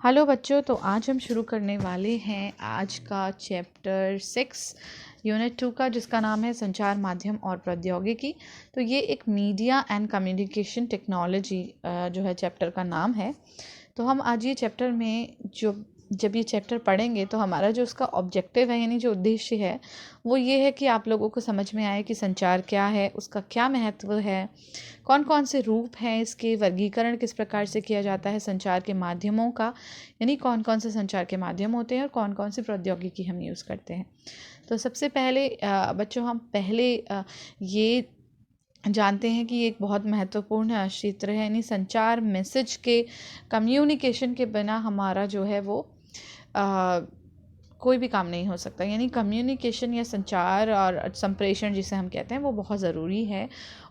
Hello बच्चों, तो आज हम शुरू करने वाले हैं आज का चैप्टर 6 यूनिट 2 का, जिसका नाम है संचार माध्यम और प्रौद्योगिकी। तो ये एक मीडिया एंड कम्युनिकेशन टेक्नोलॉजी जो है चैप्टर का नाम है। तो हम आज ये चैप्टर में जब ये चैप्टर पढ़ेंगे तो हमारा जो उसका ऑब्जेक्टिव है, यानी जो उद्देश्य है, वो ये है कि आप लोगों को समझ में आए कि संचार क्या है, उसका क्या महत्व है, कौन कौन से रूप हैं इसके, वर्गीकरण किस प्रकार से किया जाता है संचार के माध्यमों का, यानी कौन कौन से संचार के माध्यम होते हैं और कौन कौन सी प्रौद्योगिकी हम यूज़ करते हैं। तो सबसे पहले बच्चों, हम पहले ये जानते हैं कि ये एक बहुत महत्वपूर्ण क्षेत्र है, यानी संचार, मैसेज के, कम्युनिकेशन के बिना हमारा जो है वो कोई भी काम नहीं हो सकता। यानी कम्युनिकेशन या संचार और संप्रेषण जिसे हम कहते हैं वो बहुत ज़रूरी है,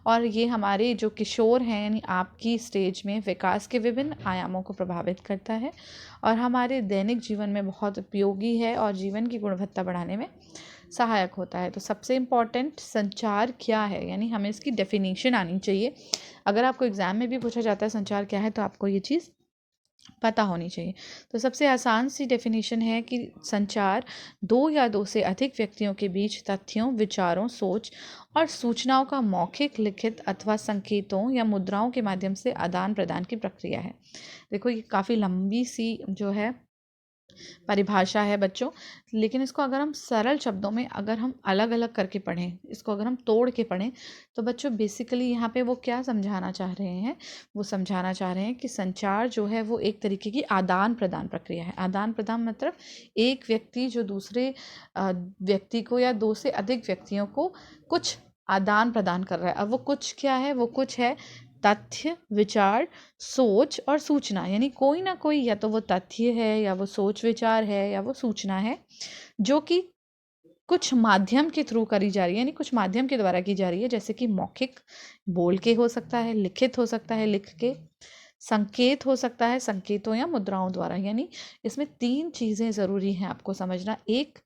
और ये हमारे जो किशोर हैं, यानी आपकी स्टेज में विकास के विभिन्न आयामों को प्रभावित करता है और हमारे दैनिक जीवन में बहुत उपयोगी है और जीवन की गुणवत्ता बढ़ाने में सहायक होता है। तो सबसे इम्पॉर्टेंट, संचार क्या है, यानी हमें इसकी डेफिनेशन आनी चाहिए। अगर आपको एग्ज़ाम में भी पूछा जाता है संचार क्या है, तो आपको ये चीज़ पता होनी चाहिए। तो सबसे आसान सी डेफिनेशन है कि संचार दो या दो से अधिक व्यक्तियों के बीच तथ्यों, विचारों, सोच और सूचनाओं का मौखिक, लिखित अथवा संकेतों या मुद्राओं के माध्यम से आदान प्रदान की प्रक्रिया है। देखो, ये काफ़ी लंबी सी जो है परिभाषा है बच्चों, लेकिन इसको अगर हम सरल शब्दों में अगर हम अलग अलग करके पढ़ें, इसको अगर हम तोड़ के पढ़ें, तो बच्चों बेसिकली यहाँ पे वो क्या समझाना चाह रहे हैं, वो समझाना चाह रहे हैं कि संचार जो है वो एक तरीके की आदान प्रदान प्रक्रिया है। आदान प्रदान मतलब एक व्यक्ति जो दूसरे व्यक्ति को या दो से अधिक व्यक्तियों को कुछ आदान प्रदान कर रहा है। अब वो कुछ क्या है, वो कुछ है तथ्य, विचार, सोच और सूचना। यानी कोई ना कोई, या तो वो तथ्य है, या वो सोच विचार है, या वो सूचना है, जो कि कुछ माध्यम के थ्रू करी जा रही है, यानी कुछ माध्यम के द्वारा की जा रही है। जैसे कि मौखिक, बोल के हो सकता है, लिखित हो सकता है, लिख के, संकेत हो सकता है, संकेतों या मुद्राओं द्वारा। यानी इसमें तीन चीज़ें ज़रूरी हैं आपको समझना। एक,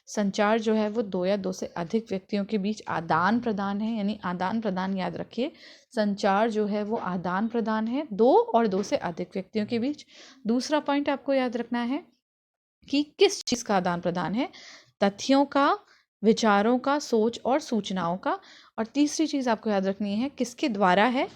संचार जो है वो दो या दो से अधिक व्यक्तियों के बीच आदान प्रदान है, यानी आदान प्रदान याद रखिए, संचार जो है वो आदान प्रदान है दो और दो से अधिक व्यक्तियों के बीच। दूसरा पॉइंट आपको याद रखना है कि किस चीज़ का आदान प्रदान है, तथ्यों का, विचारों का, सोच और सूचनाओं का। और तीसरी चीज़ आपको याद रखनी है, किसके द्वारा है,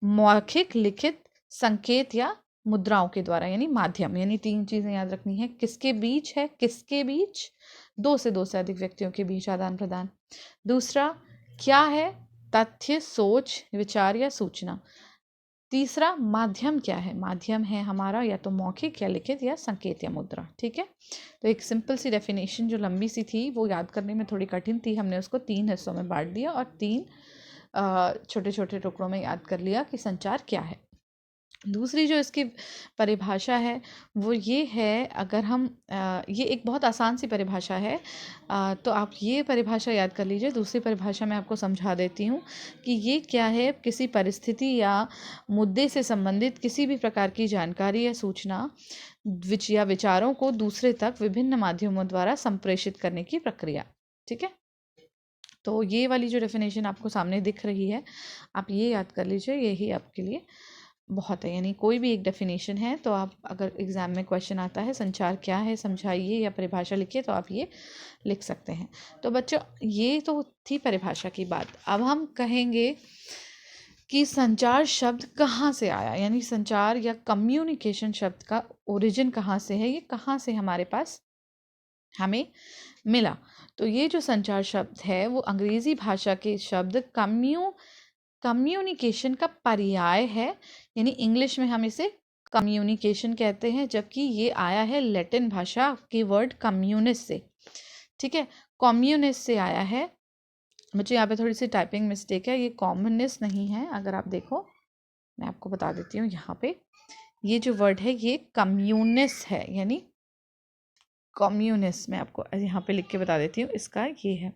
मौखिक, लिखित, संकेत या मुद्राओं के द्वारा, यानी माध्यम। यानी तीन चीज़ें याद रखनी है, किसके बीच है, किसके बीच, दो से अधिक व्यक्तियों के बीच आदान प्रदान। दूसरा क्या है, तथ्य, सोच, विचार या सूचना। तीसरा माध्यम क्या है, माध्यम है हमारा या तो मौखिक या लिखित या संकेत या मुद्रा। ठीक है, तो एक सिंपल सी डेफिनेशन जो लंबी सी थी वो याद करने में थोड़ी कठिन थी, हमने उसको तीन हिस्सों में बांट दिया और तीन छोटे छोटे टुकड़ों में याद कर लिया कि संचार क्या है। दूसरी जो इसकी परिभाषा है वो ये है, अगर हम ये एक बहुत आसान सी परिभाषा है, तो आप ये परिभाषा याद कर लीजिए। दूसरी परिभाषा मैं आपको समझा देती हूँ कि ये क्या है, किसी परिस्थिति या मुद्दे से संबंधित किसी भी प्रकार की जानकारी या सूचना या विचारों को दूसरे तक विभिन्न माध्यमों द्वारा संप्रेषित करने की प्रक्रिया। ठीक है, तो ये वाली जो डेफिनेशन आपको सामने दिख रही है, आप ये याद कर लीजिए, यही आपके लिए बहुत है। यानी कोई भी एक डेफिनेशन है, तो आप अगर एग्ज़ाम में क्वेश्चन आता है संचार क्या है समझाइए या परिभाषा लिखिए, तो आप ये लिख सकते हैं। तो बच्चों, ये तो थी परिभाषा की बात। अब हम कहेंगे कि संचार शब्द कहाँ से आया, यानी संचार या कम्युनिकेशन शब्द का ओरिजिन कहाँ से है, ये कहाँ से हमारे पास हमें मिला। तो ये जो संचार शब्द है वो अंग्रेज़ी भाषा के शब्द कम्युनिकेशन का पर्याय है, यानी इंग्लिश में हम इसे कम्युनिकेशन कहते हैं, जबकि ये आया है लैटिन भाषा के वर्ड कम्युनिस से। ठीक है, कम्युनिस से आया है। मुझे यहाँ पे थोड़ी सी टाइपिंग मिस्टेक है, ये कम्युनिस्ट नहीं है, अगर आप देखो मैं आपको बता देती हूँ। यहाँ पे ये जो वर्ड है ये कम्युनिस है, यानी कम्युनिस्ट। मैं आपको यहाँ पे लिख के बता देती हूँ, इसका ये है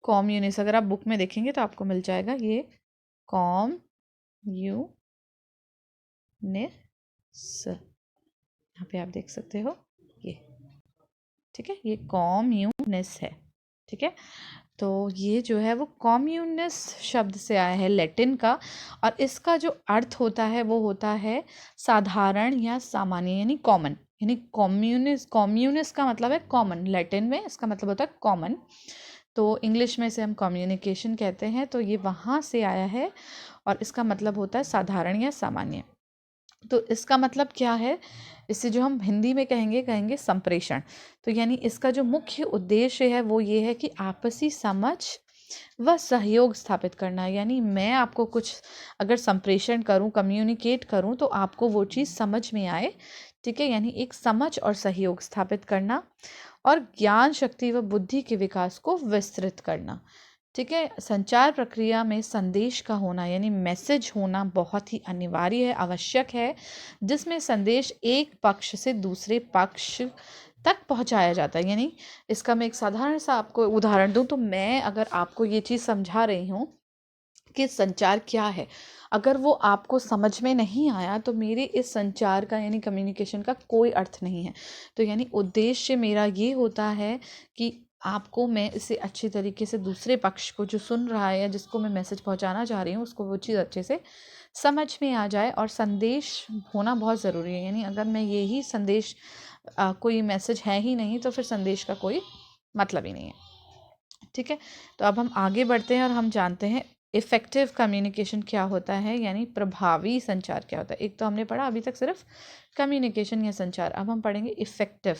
कम्युनिस्ट। अगर आप बुक में देखेंगे तो आपको मिल जाएगा ये कम्युनिस, यहाँ पे आप देख सकते हो ये। ठीक है, ये कम्युनिस है। ठीक है, तो ये जो है वो कम्युनिस शब्द से आया है लैटिन का, और इसका जो अर्थ होता है वो होता है साधारण या सामान्य, यानी कॉमन। यानी कम्युनिस का मतलब है कॉमन, लैटिन में इसका मतलब होता है कॉमन। तो इंग्लिश में इसे हम कम्युनिकेशन कहते हैं, तो ये वहाँ से आया है और इसका मतलब होता है साधारण या सामान्य। तो इसका मतलब क्या है, इसे जो हम हिंदी में कहेंगे संप्रेषण। तो यानी इसका जो मुख्य उद्देश्य है वो ये है कि आपसी समझ व सहयोग स्थापित करना। यानी मैं आपको कुछ अगर संप्रेषण करूं, कम्युनिकेट करूं, तो आपको वो चीज़ समझ में आए, ठीक है। यानी एक समझ और सहयोग स्थापित करना, और ज्ञान शक्ति व बुद्धि के विकास को विस्तृत करना, ठीक है। संचार प्रक्रिया में संदेश का होना यानी मैसेज होना बहुत ही अनिवार्य है, आवश्यक है, जिसमें संदेश एक पक्ष से दूसरे पक्ष तक पहुंचाया जाता है। यानी इसका मैं एक साधारण सा आपको उदाहरण दूं, तो मैं अगर आपको ये चीज़ समझा रही हूँ कि संचार क्या है, अगर वो आपको समझ में नहीं आया तो मेरे इस संचार का यानी कम्युनिकेशन का कोई अर्थ नहीं है। तो यानी उद्देश्य मेरा ये होता है कि आपको मैं इसे अच्छी तरीके से दूसरे पक्ष को जो सुन रहा है या जिसको मैं मैसेज पहुंचाना चाह रही हूँ उसको वो चीज़ अच्छे से समझ में आ जाए, और संदेश होना बहुत ज़रूरी है। यानी अगर मैं यही संदेश कोई मैसेज है ही नहीं तो फिर संदेश का कोई मतलब ही नहीं है, ठीक है। तो अब हम आगे बढ़ते हैं और हम जानते हैं इफ़ेक्टिव कम्युनिकेशन क्या होता है, यानी प्रभावी संचार क्या होता है। एक तो हमने पढ़ा अभी तक सिर्फ कम्युनिकेशन या संचार, अब हम पढ़ेंगे इफ़ेक्टिव।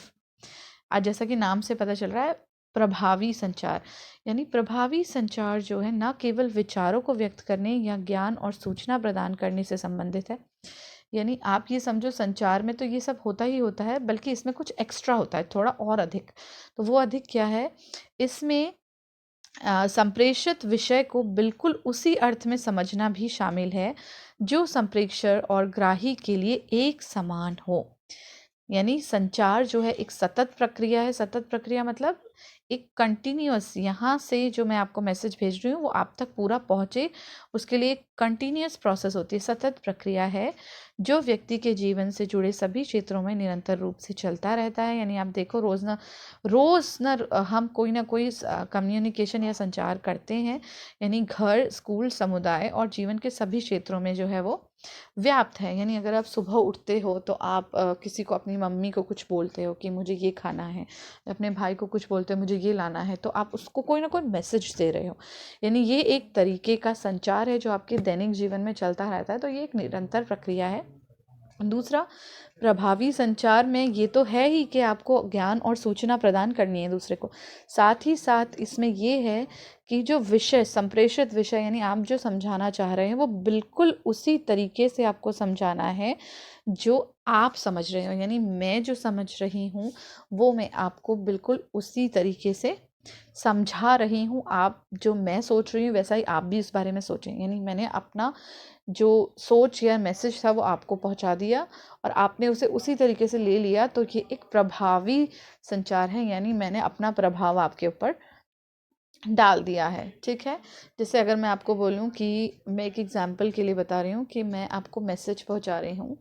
आज जैसा कि नाम से पता चल रहा है प्रभावी संचार, यानी प्रभावी संचार जो है न केवल विचारों को व्यक्त करने या ज्ञान और सूचना प्रदान करने से संबंधित है। यानी आप ये समझो संचार में तो ये सब होता ही होता है, बल्कि इसमें कुछ एक्स्ट्रा होता है, थोड़ा और अधिक। तो वो अधिक क्या है, इसमें संप्रेषित विषय को बिल्कुल उसी अर्थ में समझना भी शामिल है जो संप्रेषक और ग्राही के लिए एक समान हो। यानी संचार जो है एक सतत प्रक्रिया है। सतत प्रक्रिया मतलब एक कंटिन्यूअस, यहाँ से जो मैं आपको मैसेज भेज रही हूँ वो आप तक पूरा पहुँचे, उसके लिए एक कंटिन्यूअस प्रोसेस होती है, सतत प्रक्रिया है जो व्यक्ति के जीवन से जुड़े सभी क्षेत्रों में निरंतर रूप से चलता रहता है। यानी आप देखो रोज़ न हम कोई ना कोई कम्युनिकेशन या संचार करते हैं। यानी घर, स्कूल, समुदाय और जीवन के सभी क्षेत्रों में जो है वो व्याप्त है। यानी अगर आप सुबह उठते हो तो आप किसी को, अपनी मम्मी को कुछ बोलते हो कि मुझे ये खाना है, अपने भाई को कुछ बोलते हो मुझे ये लाना है, तो आप उसको कोई ना कोई मैसेज दे रहे हो। यानी ये एक तरीके का संचार है जो आपके दैनिक जीवन में चलता रहता है। तो ये एक निरंतर प्रक्रिया है। दूसरा, प्रभावी संचार में ये तो है ही कि आपको ज्ञान और सूचना प्रदान करनी है दूसरे को, साथ ही साथ इसमें ये है कि जो विषय, संप्रेषित विषय, यानी आप जो समझाना चाह रहे हैं वो बिल्कुल उसी तरीके से आपको समझाना है जो आप समझ रहे हो। यानी मैं जो समझ रही हूँ वो मैं आपको बिल्कुल उसी तरीके से समझा रही हूँ। आप जो मैं सोच रही हूँ वैसा ही आप भी इस बारे में सोचें। यानी मैंने अपना जो सोच या मैसेज था वो आपको पहुंचा दिया और आपने उसे उसी तरीके से ले लिया, तो ये एक प्रभावी संचार है। यानी मैंने अपना प्रभाव आपके ऊपर डाल दिया है, ठीक है। जैसे अगर मैं आपको बोलूं कि मैं एक एग्जांपल के लिए बता रही हूँ कि मैं आपको मैसेज पहुंचा रही हूँ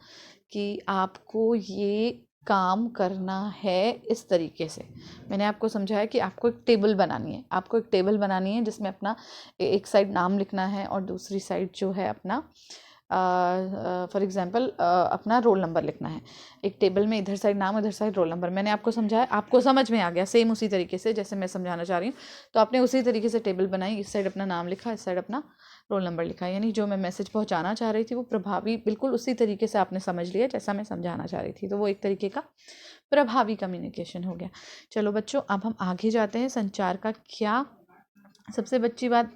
कि आपको ये काम करना है इस तरीके से। मैंने आपको समझाया कि आपको एक टेबल बनानी है, आपको एक टेबल बनानी है जिसमें अपना एक साइड नाम लिखना है और दूसरी साइड जो है अपना फॉर एग्जांपल अपना रोल नंबर लिखना है। एक टेबल में इधर साइड नाम, इधर साइड रोल नंबर। मैंने आपको समझाया, आपको समझ में आ गया सेम उसी तरीके से जैसे मैं समझाना चाह रही हूँ। तो आपने उसी तरीके से टेबल बनाई, इस साइड अपना नाम लिखा, इस साइड अपना रोल नंबर लिखा। यानी जो मैं मैसेज पहुँचाना चाह रही थी वो प्रभावी बिल्कुल उसी तरीके से आपने समझ लिया जैसा मैं समझाना चाह रही थी। तो वो एक तरीके का प्रभावी कम्युनिकेशन हो गया। चलो बच्चों, अब हम आगे जाते हैं। संचार का क्या, सबसे बच्ची बात,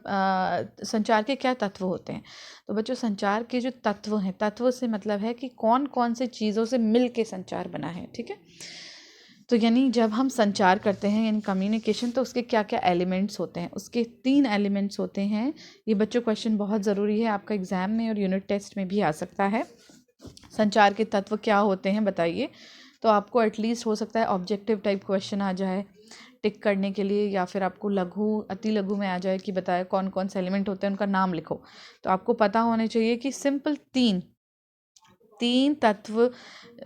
संचार के क्या तत्व होते हैं। तो बच्चों, संचार के जो तत्व हैं, तत्व से मतलब है कि कौन कौन से चीज़ों से मिल के संचार बना है, ठीक है। तो यानी जब हम संचार करते हैं यानी कम्युनिकेशन, तो उसके क्या क्या एलिमेंट्स होते हैं। उसके 3 एलिमेंट्स होते हैं। ये बच्चों क्वेश्चन बहुत ज़रूरी है, आपका एग्ज़ाम में और यूनिट टेस्ट में भी आ सकता है। संचार के तत्व क्या होते हैं बताइए। तो आपको एटलीस्ट हो सकता है ऑब्जेक्टिव टाइप क्वेश्चन आ जाए टिक करने के लिए, या फिर आपको लघु, अति लघु में आ जाए कि बताए कौन कौन से एलिमेंट होते हैं, उनका नाम लिखो। तो आपको पता होने चाहिए कि सिंपल तीन तत्व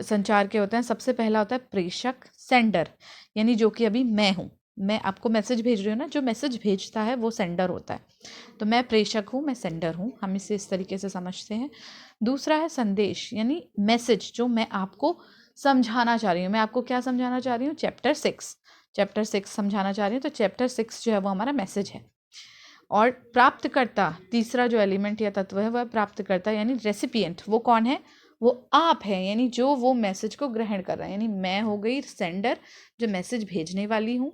संचार के होते हैं। सबसे पहला होता है प्रेषक, सेंडर, यानी जो कि अभी मैं हूँ, मैं आपको मैसेज भेज रही हूँ ना, जो मैसेज भेजता है वो सेंडर होता है। तो मैं प्रेषक हूँ, मैं सेंडर हूँ, हम इसे इस तरीके से समझते हैं। दूसरा है संदेश, यानी मैसेज जो मैं आपको समझाना चाह रही हूँ। मैं आपको क्या समझाना चाह रही हूँ? चैप्टर 6 समझाना चाह रही हूँ। तो चैप्टर 6 जो है वो हमारा मैसेज है। और प्राप्तकर्ता, तीसरा जो एलिमेंट या तत्व है वह प्राप्तकर्ता यानी रेसिपिएंट। वो कौन है? वो आप है, यानी जो वो मैसेज को ग्रहण कर रहा है। यानी मैं हो गई सेंडर, जो मैसेज भेजने वाली हूँ।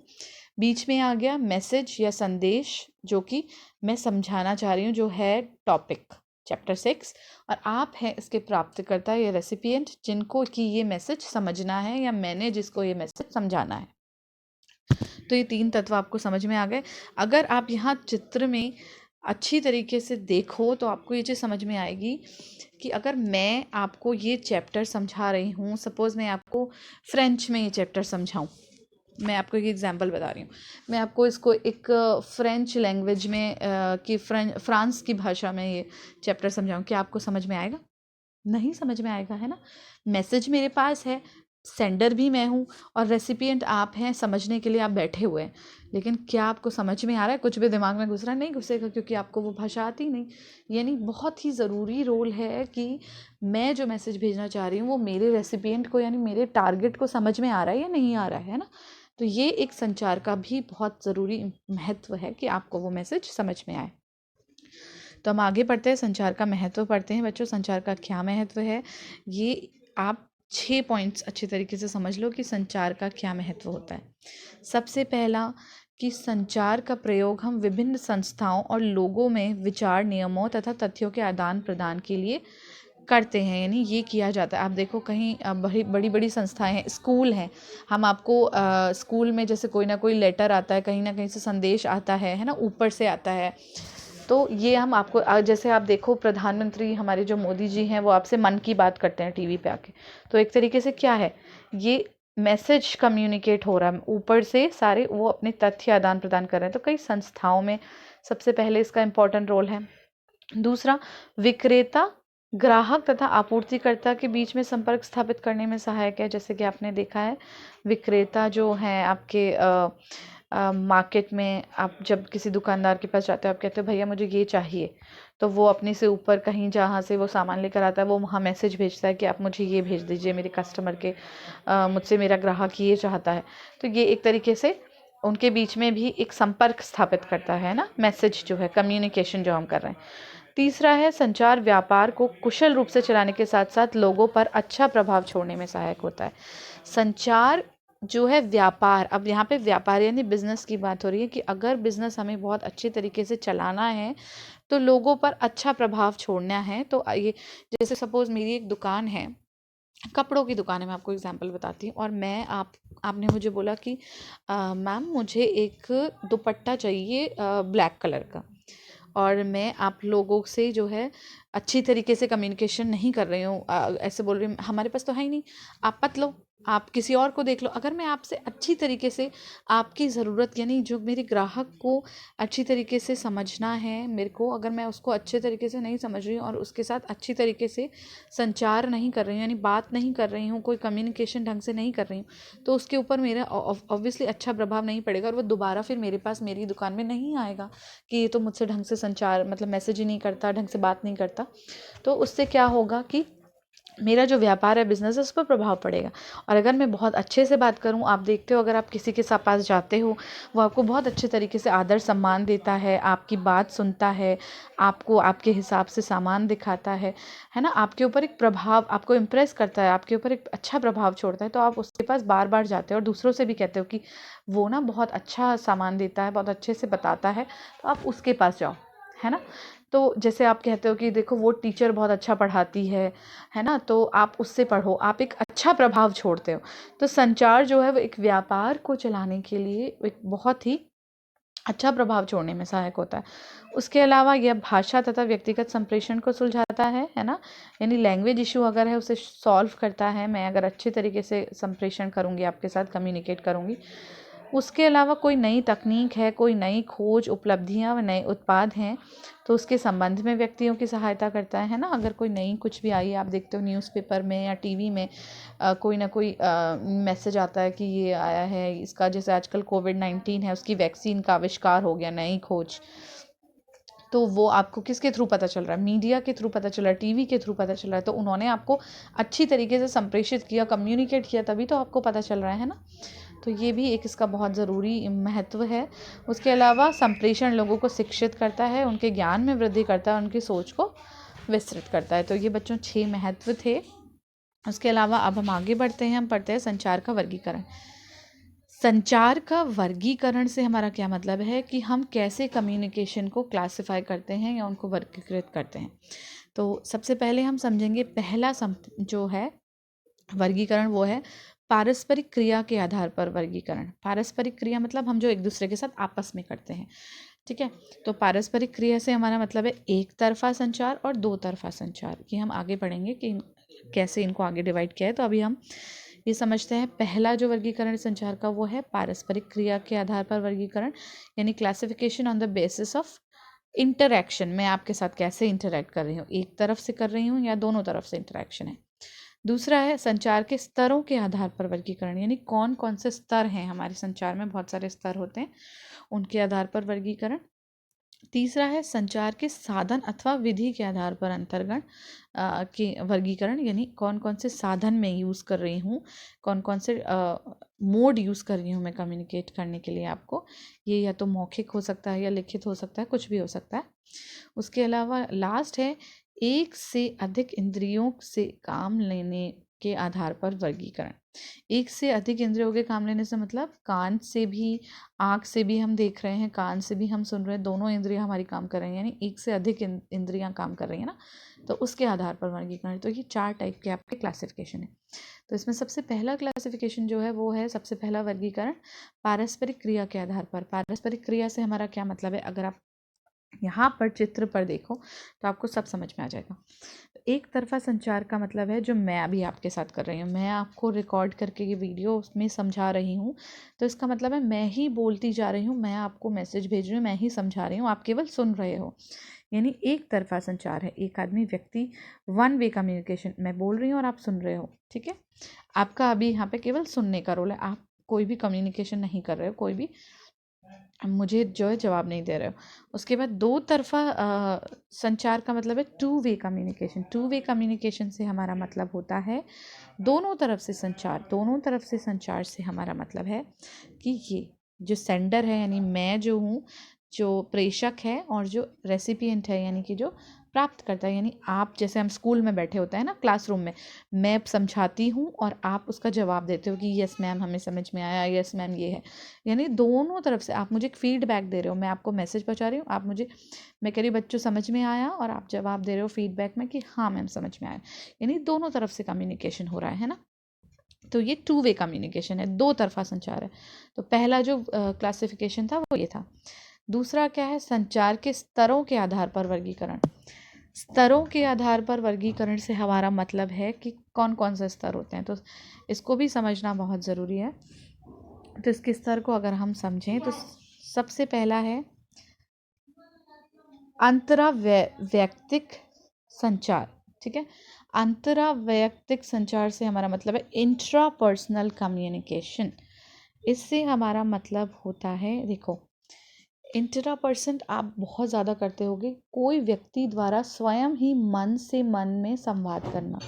बीच में आ गया मैसेज या संदेश, जो कि मैं समझाना चाह रही हूँ, जो है टॉपिक चैप्टर 6। और आप हैं इसके प्राप्तकर्ता या रेसिपिएंट, जिनको कि ये मैसेज समझना है या मैंने जिसको ये मैसेज समझाना है। तो ये 3 तत्व आपको समझ में आ गए। अगर आप यहाँ चित्र में अच्छी तरीके से देखो तो आपको ये चीज़ समझ में आएगी कि अगर मैं आपको ये चैप्टर समझा रही हूँ, सपोज़ मैं आपको फ्रेंच में ये चैप्टर समझाऊँ, मैं आपको एक एग्जांपल बता रही हूँ, मैं आपको इसको एक फ्रेंच लैंग्वेज में कि फ्रांस की भाषा में ये चैप्टर समझाऊँ, क्या आपको समझ में आएगा? नहीं समझ में आएगा, है ना। मैसेज मेरे पास है, सेंडर भी मैं हूँ और रेसिपिएंट आप हैं, समझने के लिए आप बैठे हुए हैं। लेकिन क्या आपको समझ में आ रहा है? कुछ भी दिमाग में घुस रहा है? नहीं घुसेगा, क्योंकि आपको वो भाषा आती नहीं। यानी बहुत ही ज़रूरी रोल है कि मैं जो मैसेज भेजना चाह रही हूँ वो मेरे रेसिपिएंट को, यानी मेरे टारगेट को समझ में आ रहा है या नहीं आ रहा है ना। तो ये एक संचार का भी बहुत ज़रूरी महत्व है कि आपको वो मैसेज समझ में आए। तो हम आगे पढ़ते हैं, संचार का महत्व पढ़ते हैं बच्चों। संचार का क्या महत्व है, ये आप 6 पॉइंट्स अच्छे तरीके से समझ लो कि संचार का क्या महत्व होता है। सबसे पहला कि संचार का प्रयोग हम विभिन्न संस्थाओं और लोगों में विचार, नियमों तथा तथ्यों के आदान प्रदान के लिए करते हैं, यानी ये किया जाता है। आप देखो कहीं बड़ी बड़ी संस्थाएं हैं, स्कूल हैं, हम आपको स्कूल में जैसे कोई ना कोई लेटर आता है, कहीं ना कहीं से संदेश आता है ना, ऊपर से आता है। तो ये हम आपको जैसे आप देखो प्रधानमंत्री हमारे जो मोदी जी हैं वो आपसे मन की बात करते हैं टीवी पे आके, तो एक तरीके से क्या है, ये मैसेज कम्युनिकेट हो रहा है ऊपर से, सारे वो अपने तथ्य आदान प्रदान कर रहे हैं। तो कई संस्थाओं में सबसे पहले इसका इम्पोर्टेंट रोल है। दूसरा, विक्रेता ग्राहक तथा आपूर्तिकर्ता के बीच में संपर्क स्थापित करने में सहायक है। जैसे कि आपने देखा है, विक्रेता जो हैं आपके मार्केट में, आप जब किसी दुकानदार के पास जाते हो, आप कहते हो भैया मुझे ये चाहिए, तो वो अपने से ऊपर कहीं जहाँ से वो सामान लेकर आता है, वो वहाँ मैसेज भेजता है कि आप मुझे ये भेज दीजिए, मेरे कस्टमर के मुझसे मेरा ग्राहक ये चाहता है। तो ये एक तरीके से उनके बीच में भी एक संपर्क स्थापित करता है ना, मैसेज जो है, कम्युनिकेशन जो हम कर रहे हैं। तीसरा है, संचार व्यापार को कुशल रूप से चलाने के साथ साथ लोगों पर अच्छा प्रभाव छोड़ने में सहायक होता है। संचार जो है व्यापार, अब यहाँ पे व्यापार यानी बिजनेस की बात हो रही है कि अगर बिजनेस हमें बहुत अच्छे तरीके से चलाना है तो लोगों पर अच्छा प्रभाव छोड़ना है। तो ये जैसे सपोज मेरी एक दुकान है, कपड़ों की दुकान है, मैं आपको एग्जांपल बताती हूँ, और मैं आपने मुझे बोला कि मैम मुझे एक दुपट्टा चाहिए ब्लैक कलर का, और मैं आप लोगों से जो है अच्छी तरीके से कम्युनिकेशन नहीं कर रही हूँ, ऐसे बोल रही हूँ हमारे पास तो है ही नहीं, आप मत लो, आप किसी और को देख लो। अगर मैं आपसे अच्छी तरीके से आपकी ज़रूरत, यानी जो मेरे ग्राहक को अच्छी तरीके से समझना है मेरे को, अगर मैं उसको अच्छे तरीके से नहीं समझ रही हूँ और उसके साथ अच्छी तरीके से संचार नहीं कर रही हूँ, यानी बात नहीं कर रही हूँ, कोई कम्युनिकेशन ढंग से नहीं कर रही हूँ, तो उसके ऊपर मेरा ऑब्वियसली अच्छा प्रभाव नहीं पड़ेगा और वो दोबारा फिर मेरे पास मेरी दुकान में नहीं आएगा कि ये तो मुझसे ढंग से संचार, मतलब मैसेज ही नहीं करता, ढंग से बात नहीं करता। तो उससे क्या होगा कि मेरा जो व्यापार है, बिजनेस है, उस पर प्रभाव पड़ेगा। और अगर मैं बहुत अच्छे से बात करूं, आप देखते हो अगर आप किसी के पास जाते हो, वो आपको बहुत अच्छे तरीके से आदर सम्मान देता है, आपकी बात सुनता है, आपको आपके हिसाब से सामान दिखाता है ना, आपके ऊपर एक प्रभाव, आपको इम्प्रेस करता है, आपके ऊपर एक अच्छा प्रभाव छोड़ता है, तो आप उसके पास बार बार जाते हो और दूसरों से भी कहते हो कि वो ना बहुत अच्छा सामान देता है, बहुत अच्छे से बताता है, तो आप उसके पास जाओ, है ना। तो जैसे आप कहते हो कि देखो वो टीचर बहुत अच्छा पढ़ाती है ना, तो आप उससे पढ़ो, आप एक अच्छा प्रभाव छोड़ते हो। तो संचार जो है वो एक व्यापार को चलाने के लिए एक बहुत ही अच्छा प्रभाव छोड़ने में सहायक होता है। उसके अलावा यह भाषा तथा व्यक्तिगत संप्रेषण को सुलझाता है ना, यानी लैंग्वेज इशू अगर है उसे सॉल्व करता है। मैं अगर अच्छे तरीके से संप्रेषण करूँगी, आपके साथ कम्युनिकेट करूँगी, उसके अलावा कोई नई तकनीक है, कोई नई खोज, उपलब्धियां व नए उत्पाद हैं तो उसके संबंध में व्यक्तियों की सहायता करता है ना। अगर कोई नई कुछ भी आई, आप देखते हो न्यूज़पेपर में या टीवी में कोई ना कोई मैसेज आता है कि ये आया है, इसका जैसे आजकल कोविड-19 है उसकी वैक्सीन का आविष्कार हो गया, नई खोज, तो वो आपको किसके थ्रू पता चल रहा है? मीडिया के थ्रू पता चल रहा है, टीवी के थ्रू पता चल रहा है। तो उन्होंने आपको अच्छी तरीके से संप्रेषित किया, कम्युनिकेट किया, तभी तो आपको पता चल रहा है ना। तो ये भी एक इसका बहुत ज़रूरी महत्व है। उसके अलावा संप्रेषण लोगों को शिक्षित करता है, उनके ज्ञान में वृद्धि करता है, उनकी सोच को विस्तृत करता है। तो ये बच्चों 6 महत्व थे। उसके अलावा अब हम आगे बढ़ते हैं, हम पढ़ते हैं संचार का वर्गीकरण। संचार का वर्गीकरण से हमारा क्या मतलब है कि हम कैसे कम्युनिकेशन को क्लासिफाई करते हैं या उनको वर्गीकृत करते हैं। तो सबसे पहले हम समझेंगे पहला जो है वर्गीकरण, वो है पारस्परिक क्रिया के आधार पर वर्गीकरण। पारस्परिक क्रिया मतलब हम जो एक दूसरे के साथ आपस में करते हैं, ठीक है। तो पारस्परिक क्रिया से हमारा मतलब है एक तरफा संचार और दो तरफा संचार। ये हम आगे पढ़ेंगे कि कैसे इनको आगे डिवाइड किया है। तो अभी हम ये समझते हैं पहला जो वर्गीकरण संचार का वो है पारस्परिक क्रिया के आधार पर वर्गीकरण, यानी classification on the basis of interaction. मैं आपके साथ कैसे इंटरैक्ट कर रही हूँ, एक तरफ से कर रही हूँ या दोनों तरफ से इंटरैक्शन है। दूसरा है संचार के स्तरों के आधार पर वर्गीकरण, यानी कौन कौन से स्तर हैं हमारे संचार में, बहुत सारे स्तर होते हैं, उनके आधार पर वर्गीकरण। तीसरा है संचार के साधन अथवा विधि के आधार पर अंतर्गण के वर्गीकरण, यानी कौन कौन से साधन मैं यूज़ कर रही हूँ, कौन कौन से मोड यूज़ कर रही हूँ मैं कम्युनिकेट करने के लिए आपको। ये या तो मौखिक हो सकता है या लिखित हो सकता है, कुछ भी हो सकता है। उसके अलावा लास्ट है एक से अधिक इंद्रियों से काम लेने के आधार पर वर्गीकरण। एक से अधिक इंद्रियों के काम लेने से मतलब कान से भी, आँख से भी हम देख रहे हैं, कान से भी हम सुन रहे हैं, दोनों इंद्रियां हमारी काम कर रही हैं, यानी एक से अधिक इंद्रियां काम कर रही हैं ना, तो उसके आधार पर वर्गीकरण। तो ये 4 टाइप के आपके क्लासिफिकेशन है। तो इसमें सबसे पहला क्लासिफिकेशन जो है वो है, सबसे पहला वर्गीकरण पारस्परिक क्रिया के आधार पर। पारस्परिक क्रिया से हमारा क्या मतलब है, अगर आप यहाँ पर चित्र पर देखो तो आपको सब समझ में आ जाएगा। एक तरफा संचार का मतलब है जो मैं अभी आपके साथ कर रही हूँ, मैं आपको रिकॉर्ड करके ये वीडियो उसमें समझा रही हूँ, तो इसका मतलब है मैं ही बोलती जा रही हूँ, मैं आपको मैसेज भेज रही हूँ, मैं ही समझा रही हूँ, आप केवल सुन रहे हो, यानी एक तरफा संचार है। एक आदमी व्यक्ति, वन वे कम्युनिकेशन, मैं बोल रही हूँ और आप सुन रहे हो, ठीक है। आपका अभी यहाँ पे केवल सुनने का रोल है, आप कोई भी कम्युनिकेशन नहीं कर रहे हो, कोई भी मुझे जो है जवाब नहीं दे रहे हो। उसके बाद दो तरफा संचार का मतलब है two way communication. Two way communication से हमारा मतलब होता है दोनों तरफ से संचार। दोनों तरफ से संचार से हमारा मतलब है कि ये जो सेंडर है यानी मैं जो हूँ, जो प्रेषक है, और जो रेसिपिएंट है यानी कि जो प्राप्त करता है, यानी आप, जैसे हम स्कूल में बैठे होते हैं ना क्लासरूम में, मैं समझाती हूँ और आप उसका जवाब देते हो कि यस मैम हमें समझ में आया, यस मैम ये है, यानी दोनों तरफ से आप मुझे फीडबैक दे रहे हो। मैं आपको मैसेज पहुंचा रही हूँ, आप मुझे, मैं कह रही हूँ बच्चों समझ में आया, और आप जवाब दे रहे हो फीडबैक में कि हाँ मैम समझ में आया, यानी दोनों तरफ से कम्युनिकेशन हो रहा है ना। तो ये टू वे कम्युनिकेशन है, दो तरफा संचार है। तो पहला जो क्लासिफिकेशन था वो ये था। दूसरा क्या है, संचार के स्तरों के आधार पर वर्गीकरण। स्तरों के आधार पर वर्गीकरण से हमारा मतलब है कि कौन कौन से स्तर होते हैं, तो इसको भी समझना बहुत ज़रूरी है। तो इसके स्तर को अगर हम समझें तो सबसे पहला है अंतरावैयक्तिक संचार, ठीक है। अंतरावैयक्तिक संचार से हमारा मतलब है इंट्रापर्सनल कम्युनिकेशन। इससे हमारा मतलब होता है, देखो इंट्रापर्सन आप बहुत ज़्यादा करते होगे, कोई व्यक्ति द्वारा स्वयं ही मन से मन में संवाद करना।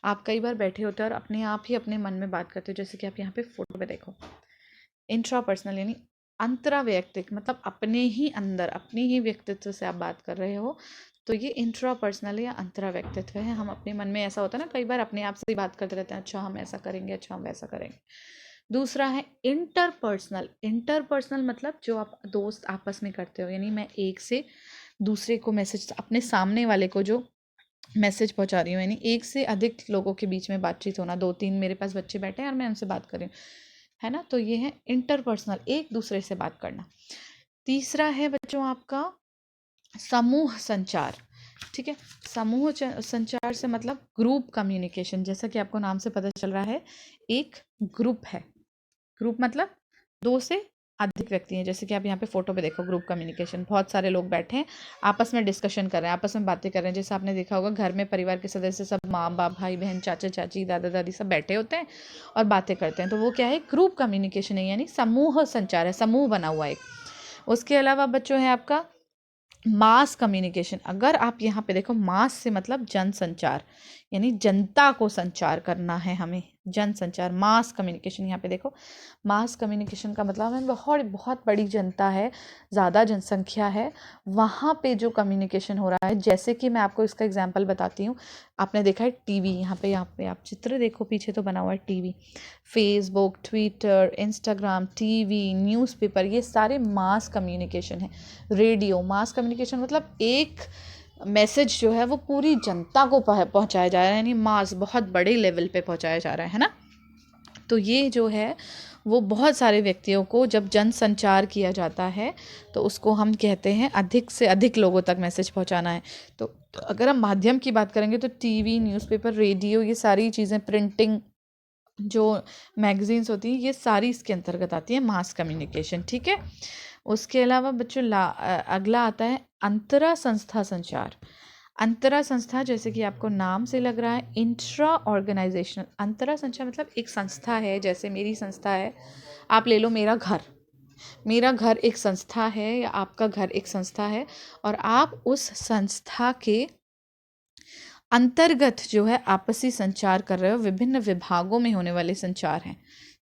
आप कई बार बैठे होते हो और अपने आप ही अपने मन में बात करते हो, जैसे कि आप यहाँ पे फोटो पे देखो। इंट्रापर्सनल यानी अंतरावैयक्तिक, मतलब अपने ही अंदर, अपनी ही व्यक्तित्व से आप बात कर रहे हो, तो ये इंट्रापर्सनल या अंतराव्यक्तित्व है। हम अपने मन में, ऐसा होता है ना कई बार अपने आप से बात करते रहते हैं, अच्छा हम ऐसा करेंगे, अच्छा हम वैसा करेंगे। दूसरा है इंटरपर्सनल। इंटरपर्सनल मतलब जो आप दोस्त आपस में करते हो, यानी मैं एक से दूसरे को मैसेज, अपने सामने वाले को जो मैसेज पहुंचा रही हूँ, यानी एक से अधिक लोगों के बीच में बातचीत होना। 2-3 मेरे पास बच्चे बैठे हैं और मैं उनसे बात कर रही हूँ, है ना, तो ये है इंटरपर्सनल, एक दूसरे से बात करना। तीसरा है बच्चों आपका समूह संचार, ठीक है। समूह संचार से मतलब ग्रुप कम्युनिकेशन, जैसा कि आपको नाम से पता चल रहा है, एक ग्रुप है। ग्रुप मतलब 2 से अधिक व्यक्ति हैं, जैसे कि आप यहाँ पे फोटो पे देखो ग्रुप कम्युनिकेशन, बहुत सारे लोग बैठे हैं, आपस में डिस्कशन कर रहे हैं, आपस में बातें कर रहे हैं। जैसे आपने देखा होगा घर में परिवार के सदस्य सब माँ बाप भाई बहन चाचा चाची दादा दादी सब बैठे होते हैं और बातें करते हैं, तो वो क्या है, ग्रुप कम्युनिकेशन है, यानी समूह संचार है, समूह बना हुआ है। उसके अलावा बच्चों है आपका मास कम्युनिकेशन। अगर आप यहाँ पे देखो, मास से मतलब जनसंचार, यानी जनता को संचार करना है हमें, जनसंचार, मास कम्युनिकेशन। यहाँ पे देखो मास कम्युनिकेशन का मतलब है बहुत बहुत बड़ी जनता है, ज़्यादा जनसंख्या है, वहाँ पे जो कम्युनिकेशन हो रहा है। जैसे कि मैं आपको इसका एग्जांपल बताती हूँ। आपने देखा है टीवी, यहाँ पे आप चित्र देखो, पीछे तो बना हुआ है TV, Facebook, Twitter, Instagram, TV, newspaper, ये सारे मास कम्युनिकेशन है। रेडियो, मास कम्युनिकेशन मतलब एक मैसेज जो है वो पूरी जनता को पहुंचाया जा रहा है, यानी मास, बहुत बड़े लेवल पे पहुंचाया जा रहा है ना। तो ये जो है वो बहुत सारे व्यक्तियों को जब जनसंचार किया जाता है तो उसको हम कहते हैं अधिक से अधिक लोगों तक मैसेज पहुंचाना है। तो अगर हम माध्यम की बात करेंगे तो टीवी, न्यूज़पेपर, रेडियो, ये सारी चीज़ें, प्रिंटिंग, जो मैगजीन्स होती हैं, ये सारी इसके अंतर्गत आती है मास कम्युनिकेशन, ठीक है। उसके अलावा बच्चों अगला आता है अंतरा संस्था संचार। अंतरा संस्था, जैसे कि आपको नाम से लग रहा है, इंट्रा ऑर्गेनाइजेशनल। अंतरा संचार मतलब एक संस्था है, जैसे मेरी संस्था है, आप ले लो मेरा घर, मेरा घर एक संस्था है या आपका घर एक संस्था है, और आप उस संस्था के अंतर्गत जो है आपसी संचार कर रहे हो, विभिन्न विभागों में होने वाले संचार हैं,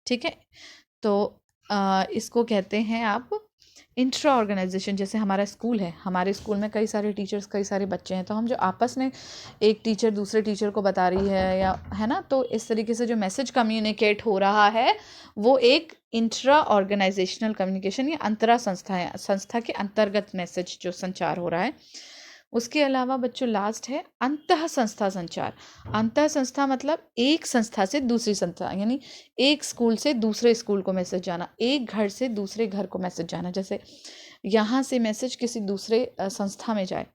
ठीक है। तो इसको कहते हैं आप इंट्रा ऑर्गेनाइजेशन। जैसे हमारा स्कूल है, हमारे स्कूल में कई सारे टीचर्स, कई सारे बच्चे हैं, तो हम जो आपस में, एक टीचर दूसरे टीचर को बता रही है या है ना, तो इस तरीके से जो मैसेज कम्युनिकेट हो रहा है वो एक इंट्रा ऑर्गेनाइजेशनल कम्युनिकेशन या अंतरा संस्था है, संस्था के अंतर्गत मैसेज जो संचार हो रहा है। उसके अलावा बच्चों लास्ट है अंतः संस्था संचार। अंतः संस्था मतलब एक संस्था से दूसरी संस्था, यानी एक स्कूल से दूसरे स्कूल को मैसेज जाना, एक घर से दूसरे घर को मैसेज जाना। जैसे यहाँ से मैसेज किसी दूसरे संस्था में जाए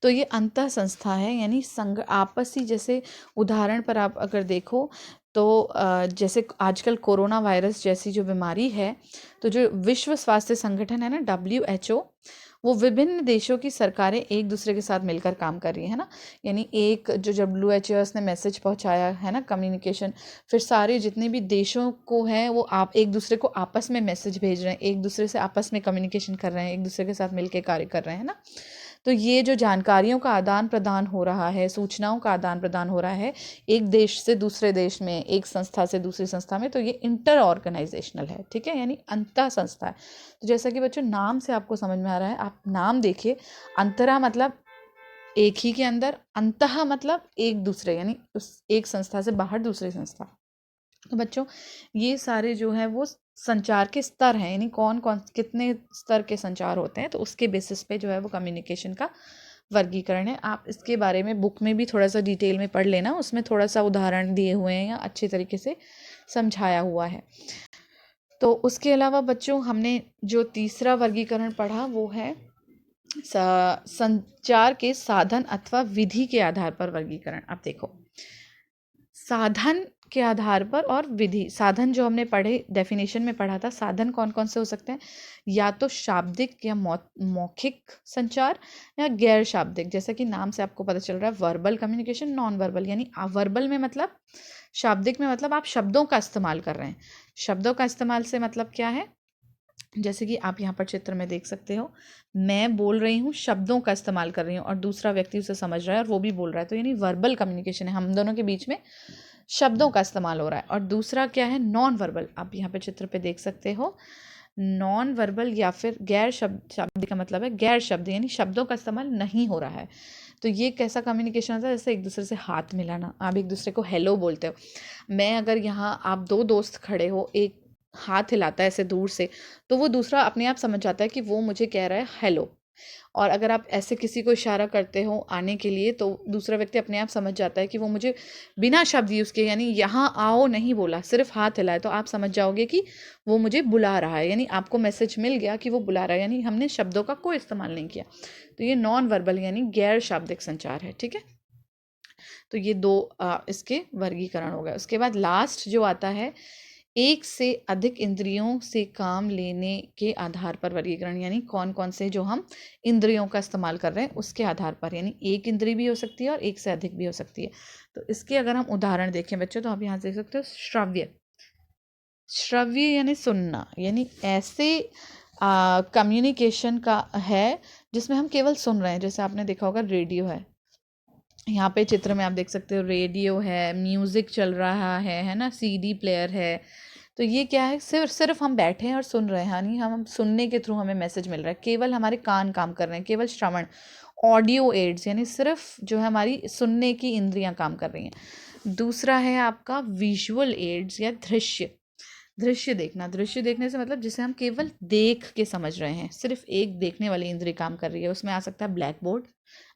तो ये अंतः संस्था है, यानी संघ, आपसी। जैसे उदाहरण पर आप अगर देखो तो जैसे आजकल कोरोना वायरस जैसी जो बीमारी है, तो जो विश्व स्वास्थ्य संगठन है ना, WHO, वो विभिन्न देशों की सरकारें एक दूसरे के साथ मिलकर काम कर रही है ना। यानी एक जो WHO ने मैसेज पहुंचाया है ना, कम्युनिकेशन, फिर सारे जितने भी देशों को हैं वो आप एक दूसरे को आपस में मैसेज भेज रहे हैं, एक दूसरे से आपस में कम्युनिकेशन कर रहे हैं, एक दूसरे के साथ मिलकर कार्य कर रहे हैं ना। तो ये जो जानकारियों का आदान प्रदान हो रहा है, सूचनाओं का आदान प्रदान हो रहा है एक देश से दूसरे देश में, एक संस्था से दूसरी संस्था में, तो ये इंटर ऑर्गेनाइजेशनल है, ठीक है, यानी अंतः संस्था है। तो जैसा कि बच्चों नाम से आपको समझ में आ रहा है, आप नाम देखिए, अंतरा मतलब एक ही के अंदर, अंतः मतलब एक दूसरे, यानी उस एक संस्था से बाहर दूसरी संस्था। तो बच्चों ये सारे जो है वो संचार के स्तर हैं, यानी कौन कौन कितने स्तर के संचार होते हैं, तो उसके बेसिस पे जो है वो कम्युनिकेशन का वर्गीकरण है। आप इसके बारे में बुक में भी थोड़ा सा डिटेल में पढ़ लेना, उसमें थोड़ा सा उदाहरण दिए हुए हैं या अच्छे तरीके से समझाया हुआ है। तो उसके अलावा बच्चों हमने जो तीसरा वर्गीकरण पढ़ा वो है संचार के साधन अथवा विधि के आधार पर वर्गीकरण। अब देखो, साधन के आधार पर और विधि। साधन जो हमने पढ़े, डेफिनेशन में पढ़ा था, साधन कौन कौन से हो सकते हैं, या तो शाब्दिक या मौखिक संचार, या गैर शाब्दिक। जैसा कि नाम से आपको पता चल रहा है, वर्बल कम्युनिकेशन, नॉन वर्बल। यानी वर्बल में मतलब, शाब्दिक में मतलब आप शब्दों का इस्तेमाल कर रहे हैं। शब्दों का इस्तेमाल से मतलब क्या है, जैसे कि आप यहाँ पर चित्र में देख सकते हो, मैं बोल रही हूँ, शब्दों का इस्तेमाल कर रही हूँ, और दूसरा व्यक्ति उसे समझ रहा है और वो भी बोल रहा है, तो यानी वर्बल कम्युनिकेशन है, हम दोनों के बीच में शब्दों का इस्तेमाल हो रहा है। और दूसरा क्या है, नॉन वर्बल। आप यहाँ पे चित्र पे देख सकते हो, नॉन वर्बल या फिर गैर शब्द का मतलब है गैर शब्द, यानी शब्दों का इस्तेमाल नहीं हो रहा है। तो ये कैसा कम्युनिकेशन होता है, जैसे एक दूसरे से हाथ मिलाना, आप एक दूसरे को हेलो बोलते हो। मैं अगर यहाँ, आप दो दोस्त खड़े हो, एक हाथ हिलाता है ऐसे दूर से, तो वो दूसरा अपने आप समझ जाता है कि वो मुझे कह रहा है हेलो। और अगर आप ऐसे किसी को इशारा करते हो आने के लिए, तो दूसरा व्यक्ति अपने आप समझ जाता है कि वो मुझे बिना शब्द यूज़ किए, यानी यहाँ आओ नहीं बोला, सिर्फ हाथ हिलाए, तो आप समझ जाओगे कि वो मुझे बुला रहा है, यानी आपको मैसेज मिल गया कि वो बुला रहा है, यानी हमने शब्दों का कोई इस्तेमाल नहीं किया। तो ये नॉन वर्बल यानी गैर शाब्दिक संचार है, ठीक है। तो ये दो इसके वर्गीकरण हो गए। उसके बाद लास्ट जो आता है एक से अधिक इंद्रियों से काम लेने के आधार पर वर्गीकरण, यानी कौन कौन से जो हम इंद्रियों का इस्तेमाल कर रहे हैं उसके आधार पर, यानी एक इंद्री भी हो सकती है और एक से अधिक भी हो सकती है। तो इसके अगर हम उदाहरण देखें बच्चों, तो आप यहाँ देख सकते हो श्रव्य। श्रव्य यानी सुनना, यानी ऐसे कम्युनिकेशन का है जिसमें हम केवल सुन रहे हैं। जैसे आपने देखा होगा रेडियो है, यहाँ पे चित्र में आप देख सकते हो रेडियो है, म्यूज़िक चल रहा है ना, सीडी प्लेयर है। तो ये क्या है, सिर्फ हम बैठे हैं और सुन रहे हैं, यानी हम सुनने के थ्रू हमें मैसेज मिल रहा है, केवल हमारे कान काम कर रहे हैं, केवल श्रवण। ऑडियो एड्स यानी सिर्फ जो है हमारी सुनने की इंद्रियां काम कर रही हैं। दूसरा है आपका विजुअल एड्स या दृश्य। दृश्य देखना, दृश्य देखने से मतलब जिसे हम केवल देख के समझ रहे हैं, सिर्फ एक देखने वाली इंद्री काम कर रही है। उसमें आ सकता है ब्लैक बोर्ड,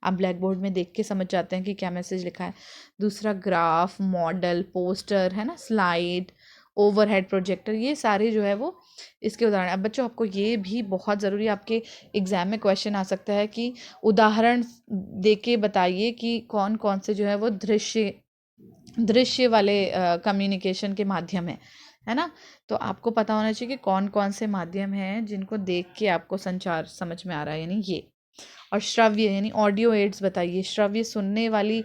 आप ब्लैक बोर्ड में देख के समझ जाते हैं कि क्या मैसेज लिखा है। दूसरा ग्राफ, मॉडल, पोस्टर है ना, स्लाइड, ओवरहेड प्रोजेक्टर, ये सारे जो है वो इसके उदाहरण। अब बच्चों आपको ये भी बहुत ज़रूरी, आपके एग्जाम में क्वेश्चन आ सकता है कि उदाहरण दे के बताइए कि कौन कौन से जो है वो दृश्य वाले कम्युनिकेशन के माध्यम है ना। तो आपको पता होना चाहिए कि कौन कौन से माध्यम हैं जिनको देख के आपको संचार समझ में आ रहा है, यानी ये। और श्रव्य यानी ऑडियो एड्स बताइए, श्रव्य सुनने वाली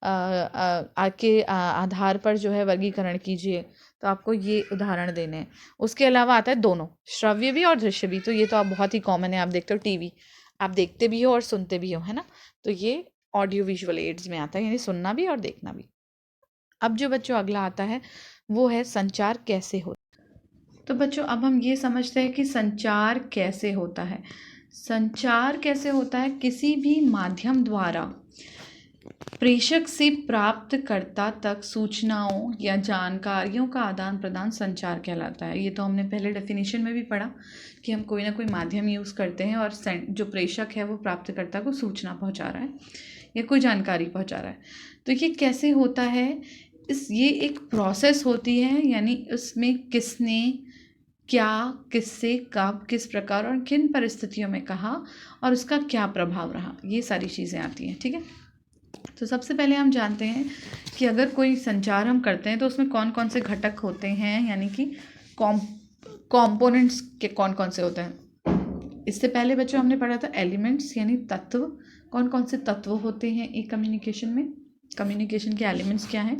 के आधार पर जो है वर्गीकरण कीजिए। तो आपको ये उदाहरण देने हैं। उसके अलावा आता है दोनों, श्रव्य भी और दृश्य भी। तो ये तो आप बहुत ही कॉमन है, आप देखते हो टीवी, आप देखते भी हो और सुनते भी हो, है ना। तो ये ऑडियो विजुअल एड्स में आता है, यानी सुनना भी और देखना भी। अब जो बच्चों अगला आता है वो है संचार कैसे होता है। तो बच्चों अब हम ये समझते हैं कि संचार कैसे होता है। संचार कैसे होता है, किसी भी माध्यम द्वारा प्रेषक से प्राप्तकर्ता तक सूचनाओं या जानकारियों का आदान प्रदान संचार कहलाता है। ये तो हमने पहले डेफिनेशन में भी पढ़ा कि हम कोई ना कोई माध्यम यूज़ करते हैं और जो प्रेषक है वो प्राप्तकर्ता को सूचना पहुंचा रहा है या कोई जानकारी पहुंचा रहा है। तो ये कैसे होता है, ये एक प्रोसेस होती है, यानी उसमें किसने, क्या, किससे, कब, किस प्रकार और किन परिस्थितियों में कहा और उसका क्या प्रभाव रहा, ये सारी चीज़ें आती हैं। ठीक है, तो सबसे पहले हम जानते हैं कि अगर कोई संचार हम करते हैं तो उसमें कौन कौन से घटक होते हैं, यानी कि कॉम्पोनेंट्स के कौन कौन से होते हैं। इससे पहले बच्चों हमने पढ़ा था एलिमेंट्स यानी तत्व, कौन कौन से तत्व होते हैं एक कम्युनिकेशन में, कम्युनिकेशन के एलिमेंट्स क्या हैं।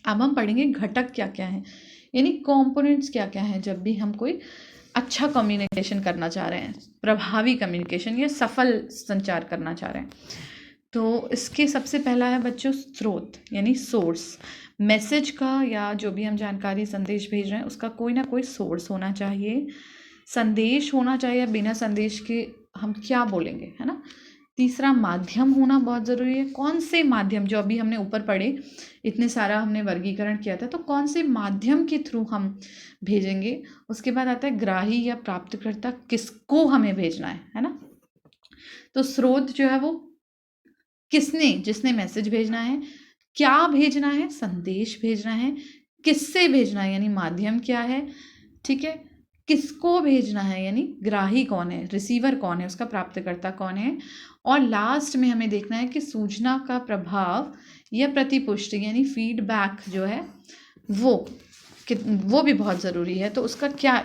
अब हम पढ़ेंगे घटक क्या क्या हैं, यानी कॉम्पोनेंट्स क्या क्या हैं जब भी हम कोई अच्छा कम्युनिकेशन करना चाह रहे हैं, प्रभावी कम्युनिकेशन या सफल संचार करना चाह रहे हैं। तो इसके सबसे पहला है बच्चों स्रोत, यानी सोर्स। मैसेज का या जो भी हम जानकारी संदेश भेज रहे हैं उसका कोई ना कोई सोर्स होना चाहिए, संदेश होना चाहिए, बिना संदेश के हम क्या बोलेंगे, है ना। तीसरा माध्यम होना बहुत ज़रूरी है, कौन से माध्यम, जो अभी हमने ऊपर पढ़े इतने सारा हमने वर्गीकरण किया था, तो कौन से माध्यम के थ्रू हम भेजेंगे। उसके बाद आता है ग्राही या प्राप्तकर्ता, किसको हमें भेजना है ना। तो स्रोत जो है वो किसने, जिसने मैसेज भेजना है, क्या भेजना है, संदेश भेजना है, किससे भेजना है यानी माध्यम क्या है, ठीक है, किसको भेजना है यानी ग्राही कौन है, रिसीवर कौन है, उसका प्राप्तकर्ता कौन है, और लास्ट में हमें देखना है कि सूचना का प्रभाव या प्रतिपुष्टि यानी फीडबैक जो है वो भी बहुत ज़रूरी है। तो उसका क्या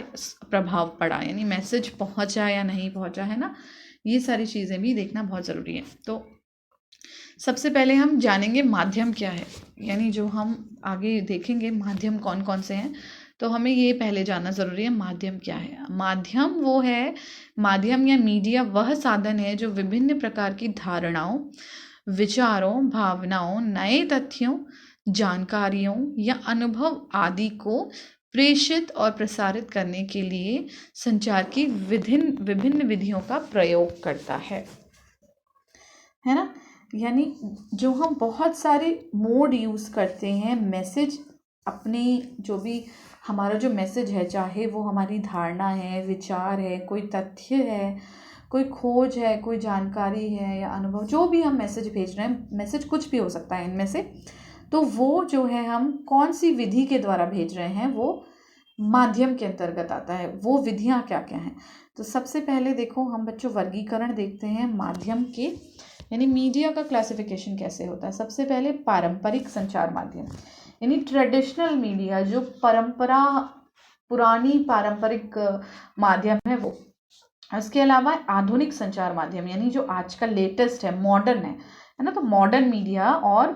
प्रभाव पड़ा, यानी मैसेज पहुंचा या नहीं पहुंचा, है ना। ये सारी चीज़ें भी देखना बहुत ज़रूरी है। तो सबसे पहले हम जानेंगे माध्यम क्या है, यानी जो हम आगे देखेंगे माध्यम कौन कौन से हैं, तो हमें ये पहले जानना ज़रूरी है माध्यम क्या है। माध्यम वो है, माध्यम या मीडिया वह साधन है जो विभिन्न प्रकार की धारणाओं, विचारों, भावनाओं, नए तथ्यों, जानकारियों या अनुभव आदि को प्रेषित और प्रसारित करने के लिए संचार की विभिन्न विधियों का प्रयोग करता है ना। यानी जो हम बहुत सारे मोड यूज़ करते हैं मैसेज, अपने जो भी हमारा जो मैसेज है, चाहे वो हमारी धारणा है, विचार है, कोई तथ्य है, कोई खोज है, कोई जानकारी है या अनुभव, जो भी हम मैसेज भेज रहे हैं, मैसेज कुछ भी हो सकता है इनमें से, तो वो जो है हम कौन सी विधि के द्वारा भेज रहे हैं वो माध्यम के अंतर्गत आता है। वो विधियाँ क्या क्या हैं, तो सबसे पहले देखो हम बच्चों वर्गीकरण देखते हैं माध्यम के, यानी मीडिया का क्लासिफिकेशन कैसे होता है। सबसे पहले पारंपरिक संचार माध्यम, यानी ट्रेडिशनल मीडिया, जो पुरानी पारंपरिक माध्यम है वो। इसके अलावा आधुनिक संचार माध्यम, यानी जो आजकल लेटेस्ट है, मॉडर्न है ना। तो मॉडर्न मीडिया और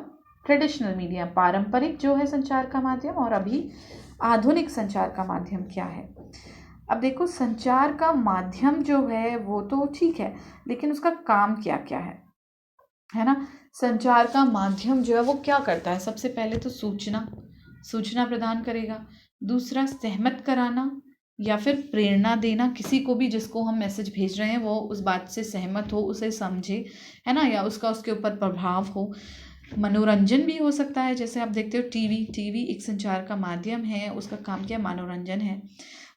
ट्रेडिशनल मीडिया, पारंपरिक जो है संचार का माध्यम, और अभी आधुनिक संचार का माध्यम क्या है। अब देखो, संचार का माध्यम जो है वो तो ठीक है, लेकिन उसका काम क्या क्या है ना। संचार का माध्यम जो है वो क्या करता है? सबसे पहले तो सूचना प्रदान करेगा। दूसरा, सहमत कराना या फिर प्रेरणा देना, किसी को भी जिसको हम मैसेज भेज रहे हैं वो उस बात से सहमत हो, उसे समझे, है ना, या उसके ऊपर प्रभाव हो। मनोरंजन भी हो सकता है, जैसे आप देखते हो टीवी एक संचार का माध्यम है, उसका काम क्या, मनोरंजन है।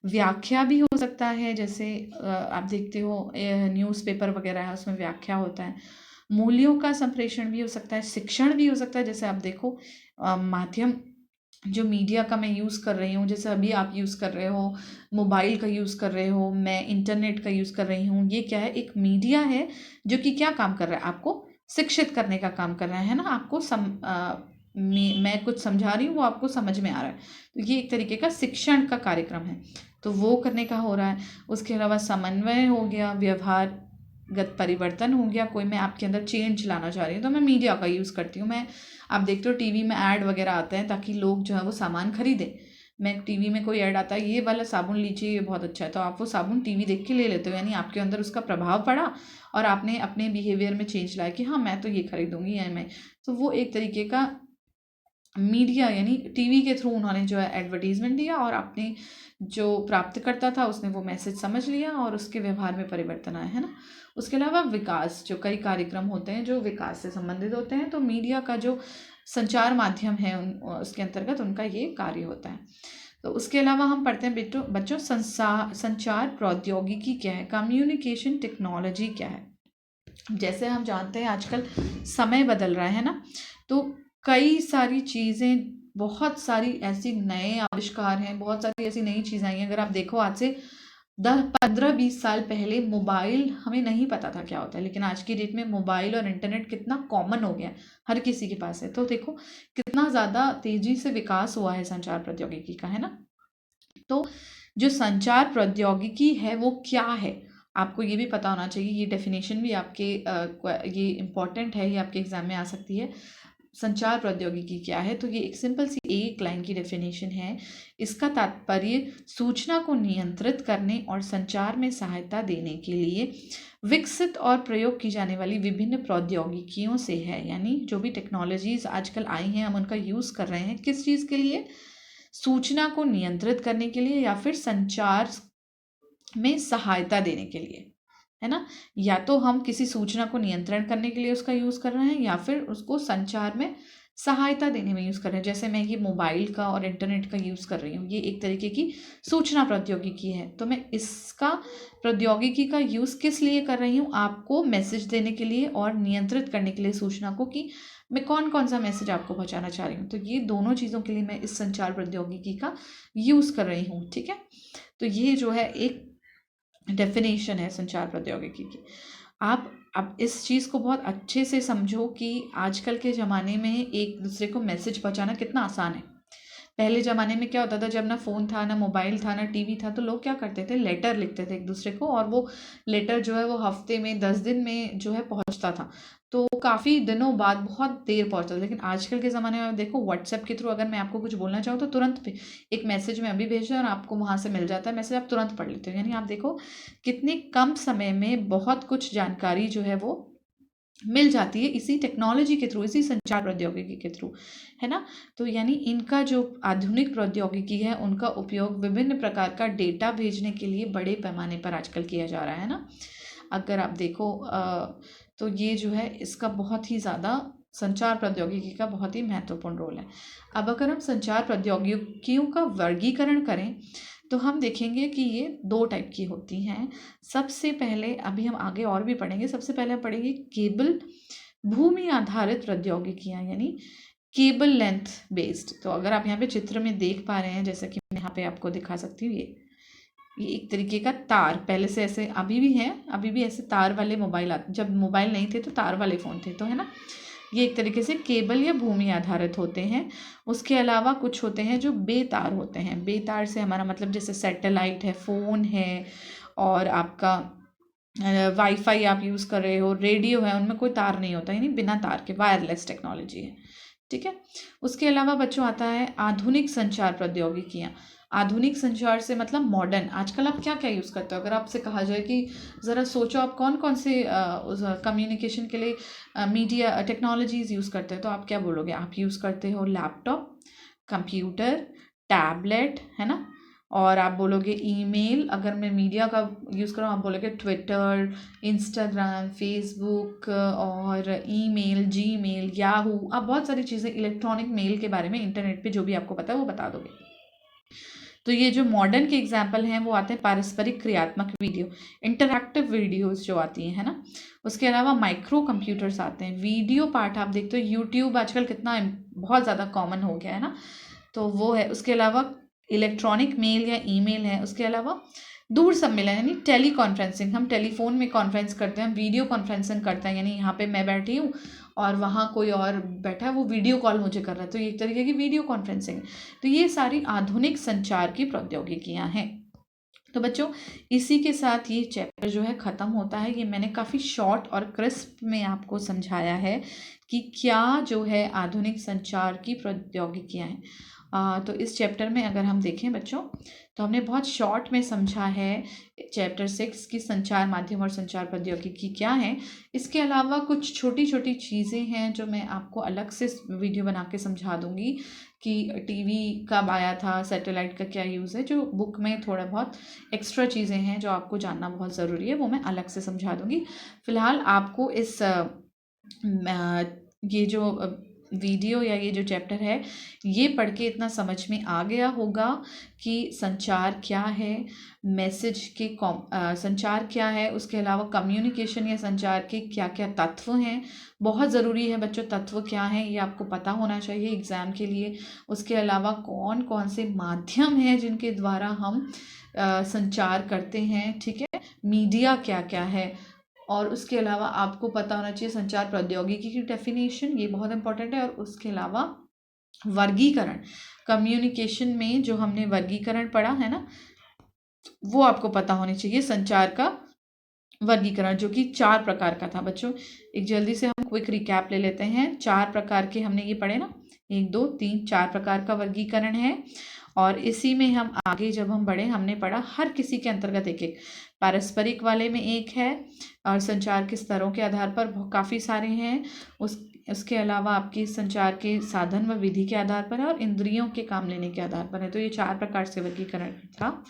व्याख्या भी हो सकता है, जैसे आप देखते हो न्यूज़पेपर वगैरह है, उसमें व्याख्या होता है। मूल्यों का संप्रेषण भी हो सकता है, शिक्षण भी हो सकता है। जैसे आप देखो माध्यम जो मीडिया का मैं यूज़ कर रही हूँ, जैसे अभी आप यूज़ कर रहे हो, मोबाइल का यूज़ कर रहे हो, मैं इंटरनेट का यूज़ कर रही हूँ, ये क्या है, एक मीडिया है जो कि क्या काम कर रहा है, आपको शिक्षित करने का काम कर रहा है ना। आपको मैं कुछ समझा रही हूँ, वो आपको समझ में आ रहा है, तो ये एक तरीके का शिक्षण का कार्यक्रम है, तो वो करने का हो रहा है। उसके अलावा समन्वय हो गया, व्यवहारगत परिवर्तन हो गया, कोई मैं आपके अंदर चेंज लाना चाह रही हूँ तो मैं मीडिया का यूज़ करती हूँ। मैं आप देखते हो टीवी में ऐड वगैरह आते हैं ताकि लोग जो है वो सामान खरीदें। मैं टीवी में कोई ऐड आता है, ये वाला साबुन लीजिए, ये बहुत अच्छा है, तो आप वो साबुन टीवी देख के ले लेते हो, यानी आपके अंदर उसका प्रभाव पड़ा और आपने अपने बिहेवियर में चेंज लाया कि हाँ मैं तो ये खरीदूंगी, या मैं तो वो एक तरीके का मीडिया, यानी टीवी के थ्रू उन्होंने जो है एडवर्टीजमेंट दिया और अपने जो प्राप्तकर्ता था उसने वो मैसेज समझ लिया और उसके व्यवहार में परिवर्तन आया, है ना। उसके अलावा विकास, जो कई कार्यक्रम होते हैं जो विकास से संबंधित होते हैं, तो मीडिया का जो संचार माध्यम है उसके अंतर्गत उनका ये कार्य होता है। तो उसके अलावा हम पढ़ते हैं बच्चों संचार प्रौद्योगिकी क्या है, कम्युनिकेशन टेक्नोलॉजी क्या है। जैसे हम जानते हैं आजकल समय बदल रहा है ना, तो कई सारी चीज़ें, बहुत सारी ऐसी नए आविष्कार हैं, बहुत सारी ऐसी नई चीज़ें आई हैं। अगर आप देखो आज से 10 15 20 साल पहले मोबाइल हमें नहीं पता था क्या होता है, लेकिन आज की डेट में मोबाइल और इंटरनेट कितना कॉमन हो गया है, हर किसी के पास है। तो देखो कितना ज़्यादा तेज़ी से विकास हुआ है संचार प्रौद्योगिकी का, है ना। तो जो संचार प्रौद्योगिकी है वो क्या है, आपको ये भी पता होना चाहिए। ये डेफिनेशन भी आपके ये इम्पॉर्टेंट है, ये आपके एग्जाम में आ सकती है। संचार प्रौद्योगिकी क्या है, तो ये एक सिंपल सी एक लाइन की डेफिनेशन है। इसका तात्पर्य सूचना को नियंत्रित करने और संचार में सहायता देने के लिए विकसित और प्रयोग की जाने वाली विभिन्न प्रौद्योगिकियों से है। यानी जो भी टेक्नोलॉजीज आजकल आई हैं हम उनका यूज़ कर रहे हैं, किस चीज़ के लिए, सूचना को नियंत्रित करने के लिए या फिर संचार में सहायता देने के लिए, है ना। या तो हम किसी सूचना को नियंत्रण करने के लिए उसका यूज़ कर रहे हैं या फिर उसको संचार में सहायता देने में यूज़ कर रहे हैं। जैसे मैं ये मोबाइल का और इंटरनेट का यूज़ कर रही हूँ, ये एक तरीके की सूचना प्रौद्योगिकी है, तो मैं इसका प्रौद्योगिकी का यूज़ किस लिए कर रही हूँ, आपको मैसेज देने के लिए और नियंत्रित करने के लिए सूचना को, कि मैं कौन कौन सा मैसेज आपको पहुँचाना चाह रही हूँ। तो ये दोनों चीज़ों के लिए मैं इस संचार प्रौद्योगिकी का यूज़ कर रही हूँ, ठीक है। तो ये जो है एक डेफिनेशन है संचार प्रौद्योगिकी की। आप अब इस चीज़ को बहुत अच्छे से समझो कि आजकल के ज़माने में एक दूसरे को मैसेज पहुंचाना कितना आसान है। पहले ज़माने में क्या होता था, जब ना फ़ोन था, ना मोबाइल था, ना टीवी था, तो लोग क्या करते थे, लेटर लिखते थे एक दूसरे को, और वो लेटर जो है वो हफ्ते में 10 दिन में जो है पहुंचता था, तो काफ़ी दिनों बाद बहुत देर पहुंचता था। लेकिन आजकल के ज़माने में देखो, व्हाट्सएप के थ्रू अगर मैं आपको कुछ बोलना चाहूँ तो तुरंत एक मैसेज में अभी भेज रहा और आपको वहाँ से मिल जाता है मैसेज, आप तुरंत पढ़ लेते हो। यानी आप देखो कितने कम समय में बहुत कुछ जानकारी जो है वो मिल जाती है इसी टेक्नोलॉजी के थ्रू, इसी संचार प्रौद्योगिकी के थ्रू, है ना। तो यानी इनका जो आधुनिक प्रौद्योगिकी है उनका उपयोग विभिन्न प्रकार का डेटा भेजने के लिए बड़े पैमाने पर आजकल किया जा रहा है ना। अगर आप देखो तो ये जो है इसका बहुत ही ज़्यादा, संचार प्रौद्योगिकी का बहुत ही महत्वपूर्ण रोल है। अब अगर हम संचार प्रौद्योगिकियों का वर्गीकरण करें तो हम देखेंगे कि ये 2 टाइप की होती हैं। सबसे पहले, अभी हम आगे और भी पढ़ेंगे, सबसे पहले हम पढ़ेंगे केबल भूमि आधारित प्रौद्योगिकियाँ, यानी केबल लेंथ बेस्ड। तो अगर आप यहाँ पे चित्र में देख पा रहे हैं, जैसा कि मैं यहाँ पे आपको दिखा सकती हूँ, ये एक तरीके का तार, पहले से ऐसे अभी भी है, अभी भी ऐसे तार वाले मोबाइल आते, जब मोबाइल नहीं थे तो तार वाले फ़ोन थे, तो है ना। ये एक तरीके से केबल या भूमि आधारित होते हैं। उसके अलावा कुछ होते हैं जो बेतार होते हैं। बेतार से हमारा मतलब जैसे सैटेलाइट है, फ़ोन है, और आपका वाईफाई आप यूज़ कर रहे हो, रेडियो है, उनमें कोई तार नहीं होता, यानी बिना तार के वायरलेस टेक्नोलॉजी है। ठीक है। उसके अलावा बच्चों आता है आधुनिक संचार प्रौद्योगिकियाँ। आधुनिक संचार से मतलब मॉडर्न। आजकल आप क्या क्या यूज़ करते हो? अगर आपसे कहा जाए कि ज़रा सोचो आप कौन कौन से कम्युनिकेशन के लिए मीडिया टेक्नोलॉजीज़ यूज़ करते हो, तो आप क्या बोलोगे? आप यूज़ करते हो लैपटॉप, कंप्यूटर, टैबलेट, है ना? और आप बोलोगे ईमेल। अगर मैं मीडिया का यूज़ करूँ, आप बोलोगे ट्विटर, इंस्टाग्राम, फेसबुक, और ईमेल, जीमेल, याहू। आप बहुत सारी चीज़ें इलेक्ट्रॉनिक मेल के बारे में इंटरनेट पे जो भी आपको पता है वो बता दोगे। तो ये जो मॉडर्न के एग्जाम्पल हैं वो आते हैं पारस्परिक क्रियात्मक वीडियो, इंटरैक्टिव वीडियोस जो आती हैं, है ना। उसके अलावा माइक्रो कंप्यूटर्स आते हैं। वीडियो पार्ट आप देखते हो, यूट्यूब आजकल कितना बहुत ज़्यादा कॉमन हो गया है ना, तो वो है। उसके अलावा इलेक्ट्रॉनिक मेल या ईमेल है। उसके अलावा दूर सम्मेलन यानी टेली कॉन्फ्रेंसिंग, हम टेलीफोन में कॉन्फ्रेंस करते हैं, वीडियो कॉन्फ्रेंसिंग करते हैं, यानी यहाँ पे मैं बैठी हूँ और वहाँ कोई और बैठा है, वो वीडियो कॉल मुझे कर रहा है, तो ये एक तरीके की वीडियो कॉन्फ्रेंसिंग है। तो ये सारी आधुनिक संचार की प्रौद्योगिकियाँ हैं। तो बच्चों, इसी के साथ ये चैप्टर जो है ख़त्म होता है। ये मैंने काफ़ी शॉर्ट और क्रिस्प में आपको समझाया है कि क्या जो है आधुनिक संचार की प्रौद्योगिकियाँ हैं। तो इस चैप्टर में अगर हम देखें बच्चों, तो हमने बहुत शॉर्ट में समझा है चैप्टर 6 की संचार माध्यम और संचार प्रौद्योगिकी क्या है। इसके अलावा कुछ छोटी छोटी चीज़ें हैं जो मैं आपको अलग से वीडियो बना के समझा दूंगी कि टीवी कब आया था, सैटेलाइट का क्या यूज़ है। जो बुक में थोड़ा बहुत एक्स्ट्रा चीज़ें हैं जो आपको जानना बहुत ज़रूरी है, वो मैं अलग से समझा दूंगी। फ़िलहाल आपको ये जो वीडियो या ये जो चैप्टर है, ये पढ़ के इतना समझ में आ गया होगा कि संचार क्या है, संचार क्या है। उसके अलावा कम्युनिकेशन या संचार के क्या क्या तत्व हैं। बहुत ज़रूरी है बच्चों, तत्व क्या हैं ये आपको पता होना चाहिए एग्ज़ाम के लिए। उसके अलावा कौन कौन से माध्यम हैं जिनके द्वारा हम संचार करते हैं, ठीक है। मीडिया क्या क्या है, और उसके अलावा आपको पता होना चाहिए संचार प्रौद्योगिकी की डेफिनेशन, ये बहुत इंपॉर्टेंट है। और उसके अलावा वर्गीकरण, कम्युनिकेशन में जो हमने वर्गीकरण पढ़ा है ना, वो आपको पता होनी चाहिए। संचार का वर्गीकरण जो कि 4 प्रकार का था बच्चों। एक जल्दी से हम क्विक रिकैप ले लेते हैं। 4 प्रकार के हमने ये पढ़े ना, 1 2 3 4 प्रकार का वर्गीकरण है। और इसी में हम आगे जब हम बढ़े, हमने पढ़ा हर किसी के अंतर्गत एक एक। पारस्परिक वाले में एक है, और संचार के स्तरों के आधार पर काफ़ी सारे हैं। उसके अलावा आपके संचार के साधन व विधि के आधार पर है, और इंद्रियों के काम लेने के आधार पर है। तो ये 4 प्रकार से वर्गीकरण था।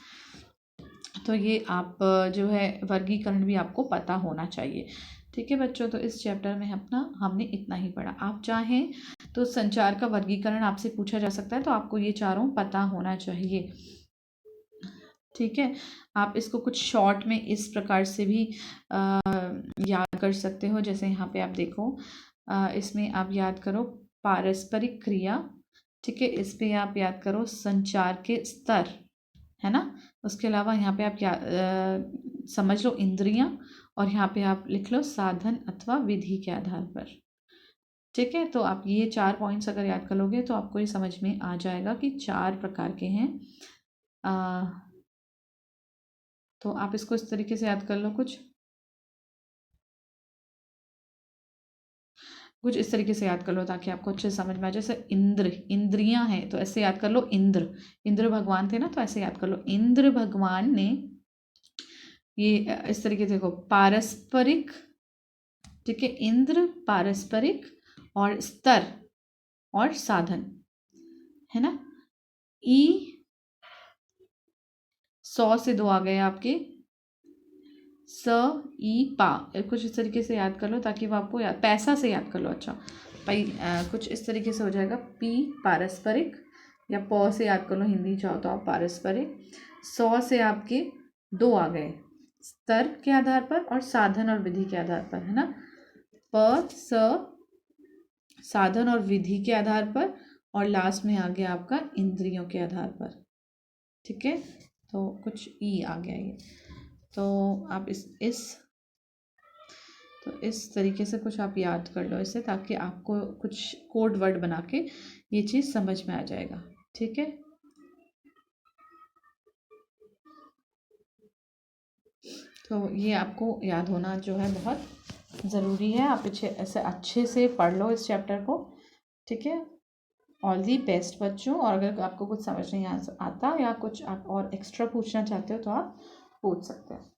तो ये आप जो है वर्गीकरण भी आपको पता होना चाहिए, ठीक है बच्चों। तो इस चैप्टर में हमने इतना ही पढ़ा। आप चाहें तो संचार का वर्गीकरण आपसे पूछा जा सकता है, तो आपको ये चारों पता होना चाहिए, ठीक है। आप इसको कुछ शॉर्ट में इस प्रकार से भी याद कर सकते हो। जैसे यहाँ पे आप देखो, इसमें आप याद करो पारस्परिक क्रिया, ठीक है। इस पे आप याद करो संचार के स्तर, है ना। उसके अलावा यहाँ पे आप क्या समझ लो इंद्रियां, और यहाँ पे आप लिख लो साधन अथवा विधि के आधार पर, ठीक है। तो आप ये 4 पॉइंट्स अगर याद कर लोगे तो आपको ये समझ में आ जाएगा कि 4 प्रकार के हैं। तो आप इसको इस तरीके से याद कर लो, कुछ इस तरीके से याद कर लो ताकि आपको अच्छे से समझ में आ जाए। जैसे इंद्रियां हैं तो ऐसे याद कर लो, इंद्र भगवान थे ना, तो ऐसे याद कर लो इंद्र भगवान ने ये इस तरीके से देखो पारस्परिक, ठीक है। इंद्र, पारस्परिक और स्तर और साधन, है ना। ई 100 से 2 आ गए आपके, स ई पा, कुछ इस तरीके से याद कर लो ताकि वो आपको पैसा से याद कर लो। अच्छा भाई, कुछ इस तरीके से हो जाएगा। पी पारस्परिक, या प से याद कर लो, हिंदी चाहो तो आप पारस्परिक। 100 से आपके 2 आ गए, स्तर के आधार पर और साधन और विधि के आधार पर, है ना। प स साधन और विधि के आधार पर, और लास्ट में आ गया आपका इंद्रियों के आधार पर, ठीक है। तो कुछ ई आ गया ये। तो आप इस तो इस तरीके से कुछ आप याद कर लो इसे, ताकि आपको कुछ कोड वर्ड बना के ये चीज़ समझ में आ जाएगा। ठीक है, तो ये आपको याद होना जो है बहुत ज़रूरी है। आप पीछे ऐसे अच्छे से पढ़ लो इस चैप्टर को। ठीक है, ऑल दी बेस्ट बच्चों। और अगर आपको कुछ समझ नहीं आता या कुछ आप और एक्स्ट्रा पूछना चाहते हो तो आप पूछ सकते हैं।